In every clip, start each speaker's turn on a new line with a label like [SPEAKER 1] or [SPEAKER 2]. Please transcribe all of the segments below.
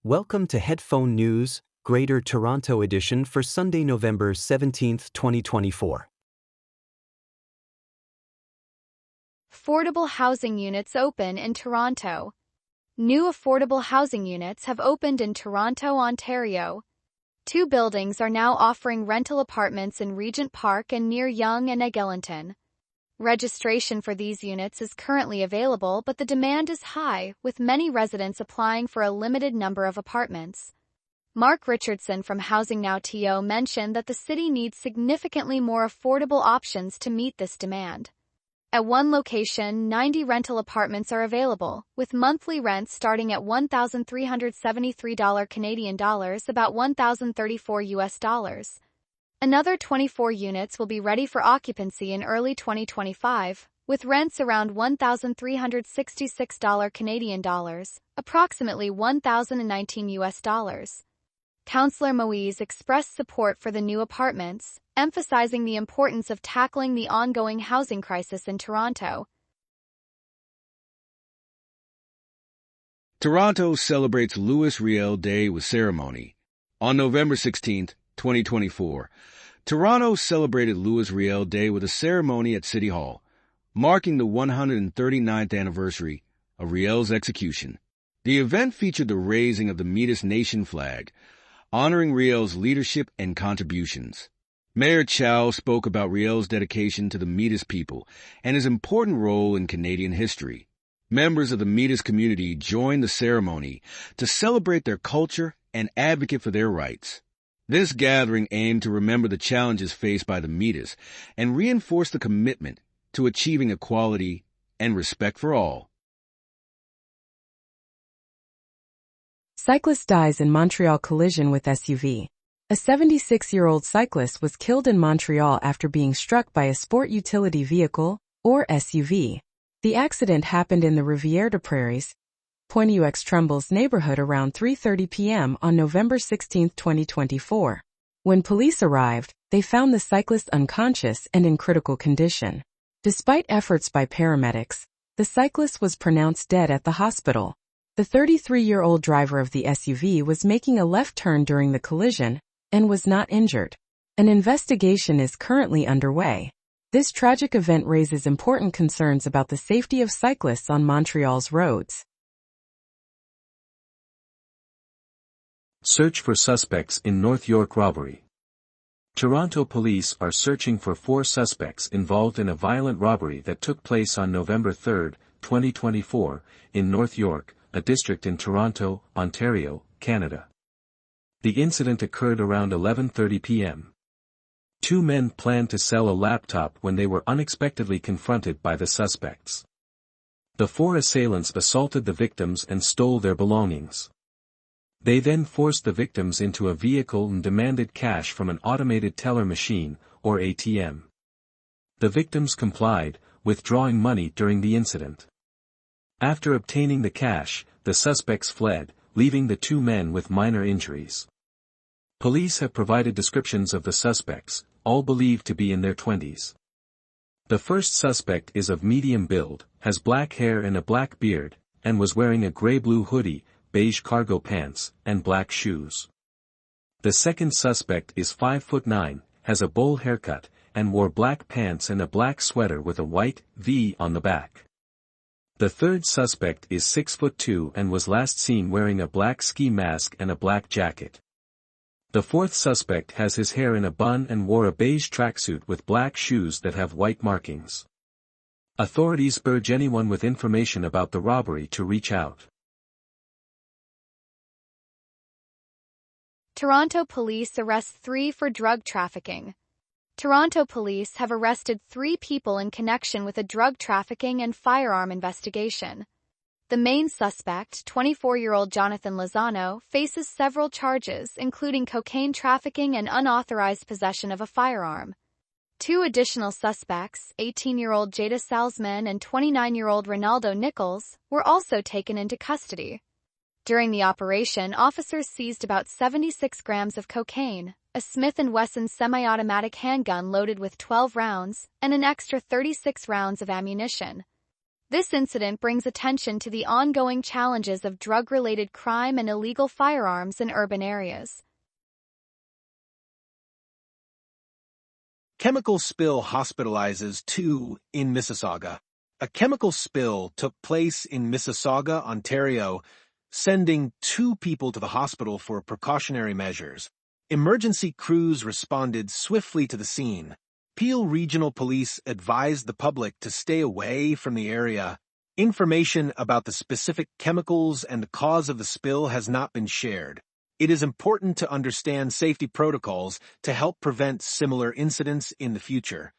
[SPEAKER 1] Welcome to Headphone News, Greater Toronto edition for Sunday, November 17, 2024.
[SPEAKER 2] Affordable housing units open in Toronto. New affordable housing units have opened in Toronto, Ontario. 2 buildings are now offering rental apartments in Regent Park and near Yonge and Eglinton. Registration for these units is currently available, but the demand is high, with many residents applying for a limited number of apartments. Mark Richardson from Housing Now TO mentioned that the city needs significantly more affordable options to meet this demand. At one location, 90 rental apartments are available, with monthly rents starting at $1,373 Canadian dollars, about $1,034 US. Another 24 units will be ready for occupancy in early 2025, with rents around $1,366 Canadian dollars, approximately $1,019 US. Councillor Moise expressed support for the new apartments, emphasizing the importance of tackling the ongoing housing crisis in Toronto.
[SPEAKER 3] Toronto celebrates Riel Day with ceremony. On November 16, 2024, Toronto celebrated Riel Day with a ceremony at City Hall, marking the 139th anniversary of Riel's execution. The event featured the raising of the Métis Nation flag, honoring Riel's leadership and contributions. Mayor Chow spoke about Riel's dedication to the Métis people and his important role in Canadian history. Members of the Métis community joined the ceremony to celebrate their culture and advocate for their rights. This gathering aimed to remember the challenges faced by the Métis and reinforce the commitment to achieving equality and respect for all.
[SPEAKER 4] Cyclist dies in Montreal collision with SUV. A 76-year-old cyclist was killed in Montreal after being struck by a sport utility vehicle, or SUV. The accident happened in the Rivière-des-Prairies, Pointe-aux-Trembles neighborhood around 3:30 p.m. on November 16, 2024. When police arrived, they found the cyclist unconscious and in critical condition. Despite efforts by paramedics, the cyclist was pronounced dead at the hospital. The 33-year-old driver of the SUV was making a left turn during the collision and was not injured. An investigation is currently underway. This tragic event raises important concerns about the safety of cyclists on Montreal's roads.
[SPEAKER 5] Search for suspects in North York robbery. Toronto police are searching for 4 suspects involved in a violent robbery that took place on November 3, 2024, in North York, a district in Toronto, Ontario, Canada. The incident occurred around 11:30 p.m. 2 men planned to sell a laptop when they were unexpectedly confronted by the suspects. The 4 assailants assaulted the victims and stole their belongings. They then forced the victims into a vehicle and demanded cash from an automated teller machine, or ATM. The victims complied, withdrawing money during the incident. After obtaining the cash, the suspects fled, leaving the 2 men with minor injuries. Police have provided descriptions of the suspects, all believed to be in their 20s. The first suspect is of medium build, has black hair and a black beard, and was wearing a gray-blue hoodie, beige cargo pants, and black shoes. The second suspect is 5'9", has a bowl haircut, and wore black pants and a black sweater with a white V on the back. The third suspect is 6'2" and was last seen wearing a black ski mask and a black jacket. The fourth suspect has his hair in a bun and wore a beige tracksuit with black shoes that have white markings. Authorities urge anyone with information about the robbery to reach out.
[SPEAKER 2] Toronto police arrest 3 for drug trafficking. Toronto police have arrested 3 people in connection with a drug trafficking and firearm investigation. The main suspect, 24-year-old Jonathan Lozano, faces several charges, including cocaine trafficking and unauthorized possession of a firearm. 2 additional suspects, 18-year-old Jada Salzman and 29-year-old Ronaldo Nichols, were also taken into custody. During the operation, officers seized about 76 grams of cocaine, a Smith & Wesson semi-automatic handgun loaded with 12 rounds, and an extra 36 rounds of ammunition. This incident brings attention to the ongoing challenges of drug-related crime and illegal firearms in urban areas.
[SPEAKER 6] Chemical spill hospitalizes 2 in Mississauga. A chemical spill took place in Mississauga, Ontario, sending 2 people to the hospital for precautionary measures. Emergency crews responded swiftly to the scene. Peel Regional Police advised the public to stay away from the area. Information about the specific chemicals and the cause of the spill has not been shared. It is important to understand safety protocols to help prevent similar incidents in the future.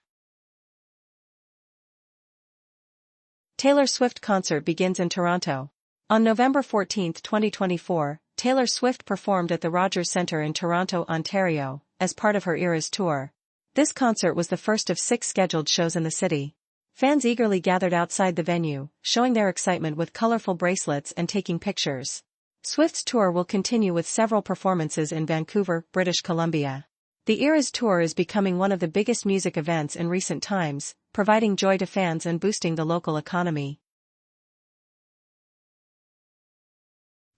[SPEAKER 7] Taylor Swift concert begins in Toronto. On November 14, 2024, Taylor Swift performed at the Rogers Centre in Toronto, Ontario, as part of her Eras tour. This concert was the first of 6 scheduled shows in the city. Fans eagerly gathered outside the venue, showing their excitement with colorful bracelets and taking pictures. Swift's tour will continue with several performances in Vancouver, British Columbia. The Eras Tour is becoming one of the biggest music events in recent times, providing joy to fans and boosting the local economy.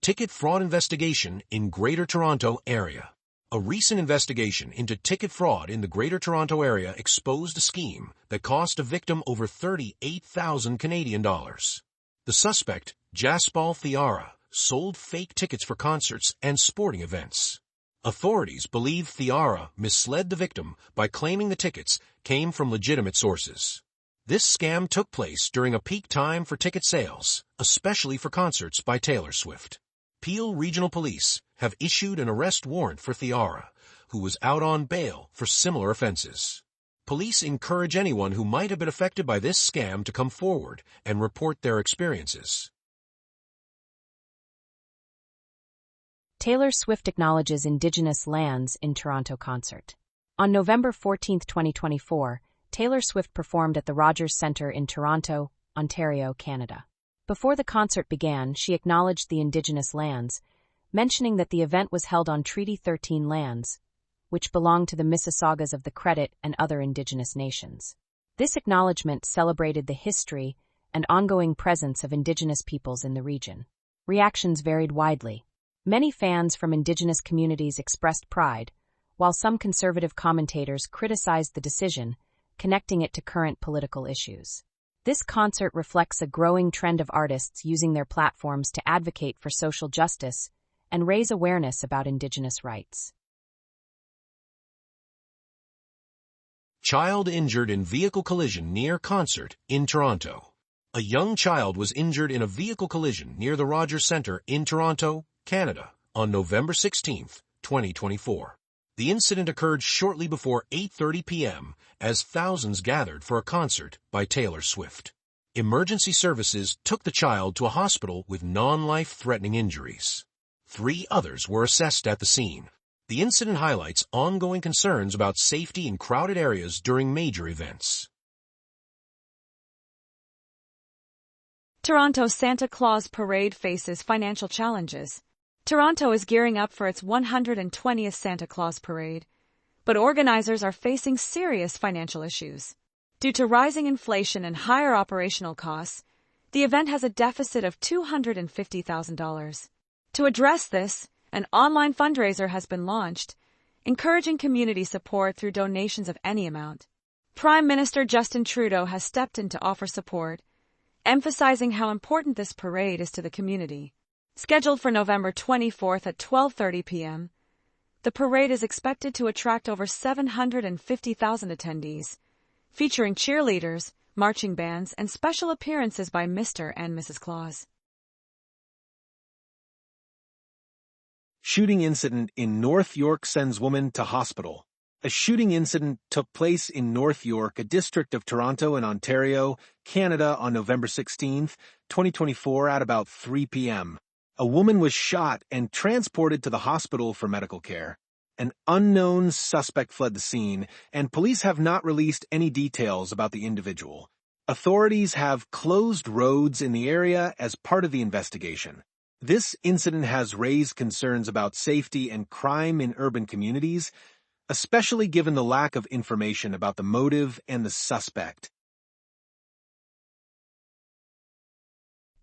[SPEAKER 8] Ticket fraud investigation in Greater Toronto Area. A recent investigation into ticket fraud in the Greater Toronto Area exposed a scheme that cost a victim over 38,000 Canadian dollars. The suspect, Jaspal Thiara, sold fake tickets for concerts and sporting events. Authorities believe Thiara misled the victim by claiming the tickets came from legitimate sources. This scam took place during a peak time for ticket sales, especially for concerts by Taylor Swift. Peel Regional Police have issued an arrest warrant for Thiara, who was out on bail for similar offenses. Police encourage anyone who might have been affected by this scam to come forward and report their experiences.
[SPEAKER 9] Taylor Swift acknowledges Indigenous lands in Toronto concert. On November 14, 2024, Taylor Swift performed at the Rogers Centre in Toronto, Ontario, Canada. Before the concert began, she acknowledged the Indigenous lands, mentioning that the event was held on Treaty 13 lands, which belong to the Mississaugas of the Credit and other Indigenous nations. This acknowledgement celebrated the history and ongoing presence of Indigenous peoples in the region. Reactions varied widely. Many fans from Indigenous communities expressed pride, while some conservative commentators criticized the decision, connecting it to current political issues. This concert reflects a growing trend of artists using their platforms to advocate for social justice and raise awareness about Indigenous rights.
[SPEAKER 8] Child injured in vehicle collision near concert in Toronto. A young child was injured in a vehicle collision near the Rogers Centre in Toronto, Canada, on November 16, 2024. The incident occurred shortly before 8:30 p.m. as thousands gathered for a concert by Taylor Swift. Emergency services took the child to a hospital with non-life-threatening injuries. 3 others were assessed at the scene. The incident highlights ongoing concerns about safety in crowded areas during major events.
[SPEAKER 10] Toronto's Santa Claus Parade faces financial challenges. Toronto is gearing up for its 120th Santa Claus Parade, but organizers are facing serious financial issues. Due to rising inflation and higher operational costs, the event has a deficit of $250,000. To address this, an online fundraiser has been launched, encouraging community support through donations of any amount. Prime Minister Justin Trudeau has stepped in to offer support, emphasizing how important this parade is to the community. Scheduled for November 24th at 12:30 p.m., the parade is expected to attract over 750,000 attendees, featuring cheerleaders, marching bands, and special appearances by Mr. and Mrs. Claus.
[SPEAKER 6] Shooting incident in North York sends woman to hospital. A shooting incident took place in North York, a district of Toronto in Ontario, Canada, on November 16, 2024 at about 3 p.m. A woman was shot and transported to the hospital for medical care. An unknown suspect fled the scene, and police have not released any details about the individual. Authorities have closed roads in the area as part of the investigation. This incident has raised concerns about safety and crime in urban communities, especially given the lack of information about the motive and the suspect.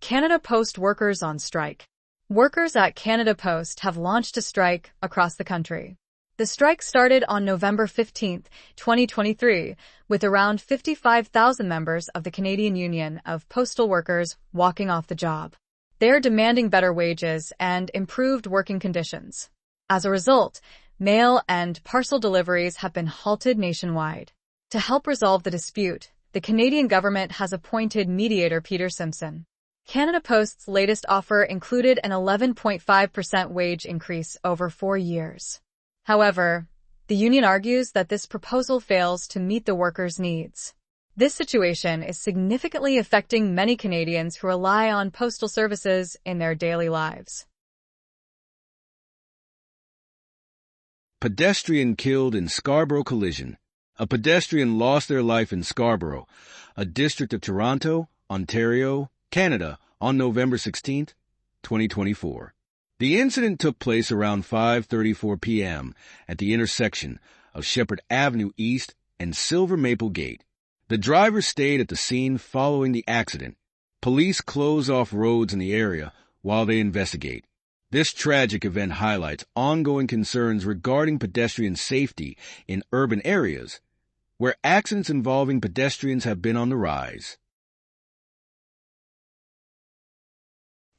[SPEAKER 11] Canada Post workers on strike. Workers at Canada Post have launched a strike across the country. The strike started on November 15, 2023, with around 55,000 members of the Canadian Union of Postal Workers walking off the job. They are demanding better wages and improved working conditions. As a result, mail and parcel deliveries have been halted nationwide. To help resolve the dispute, the Canadian government has appointed mediator Peter Simpson. Canada Post's latest offer included an 11.5% wage increase over 4 years. However, the union argues that this proposal fails to meet the workers' needs. This situation is significantly affecting many Canadians who rely on postal services in their daily lives.
[SPEAKER 3] Pedestrian killed in Scarborough collision. A pedestrian lost their life in Scarborough, a district of Toronto, Ontario, Canada, on November 16, 2024. The incident took place around 5:34 p.m. at the intersection of Shepherd Avenue East and Silver Maple Gate. The driver stayed at the scene following the accident. Police close off roads in the area while they investigate. This tragic event highlights ongoing concerns regarding pedestrian safety in urban areas, where accidents involving pedestrians have been on the rise.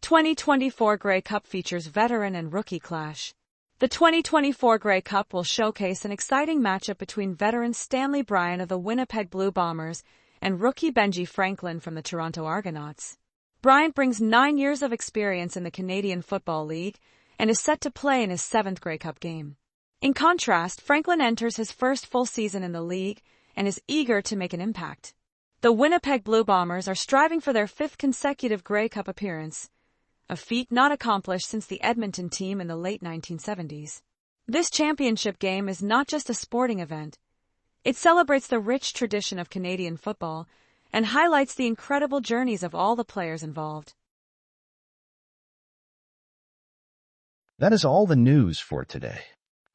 [SPEAKER 10] 2024 Grey Cup features veteran and rookie clash. The 2024 Grey Cup will showcase an exciting matchup between veteran Stanley Bryan of the Winnipeg Blue Bombers and rookie Benji Franklin from the Toronto Argonauts. Bryan brings 9 years of experience in the Canadian Football League and is set to play in his 7th Grey Cup game. In contrast, Franklin enters his first full season in the league and is eager to make an impact. The Winnipeg Blue Bombers are striving for their 5th consecutive Grey Cup appearance, a feat not accomplished since the Edmonton team in the late 1970s. This championship game is not just a sporting event. It celebrates the rich tradition of Canadian football and highlights the incredible journeys of all the players involved.
[SPEAKER 12] That is all the news for today.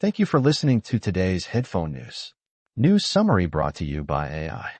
[SPEAKER 12] Thank you for listening to today's Headphone News. News summary brought to you by AI.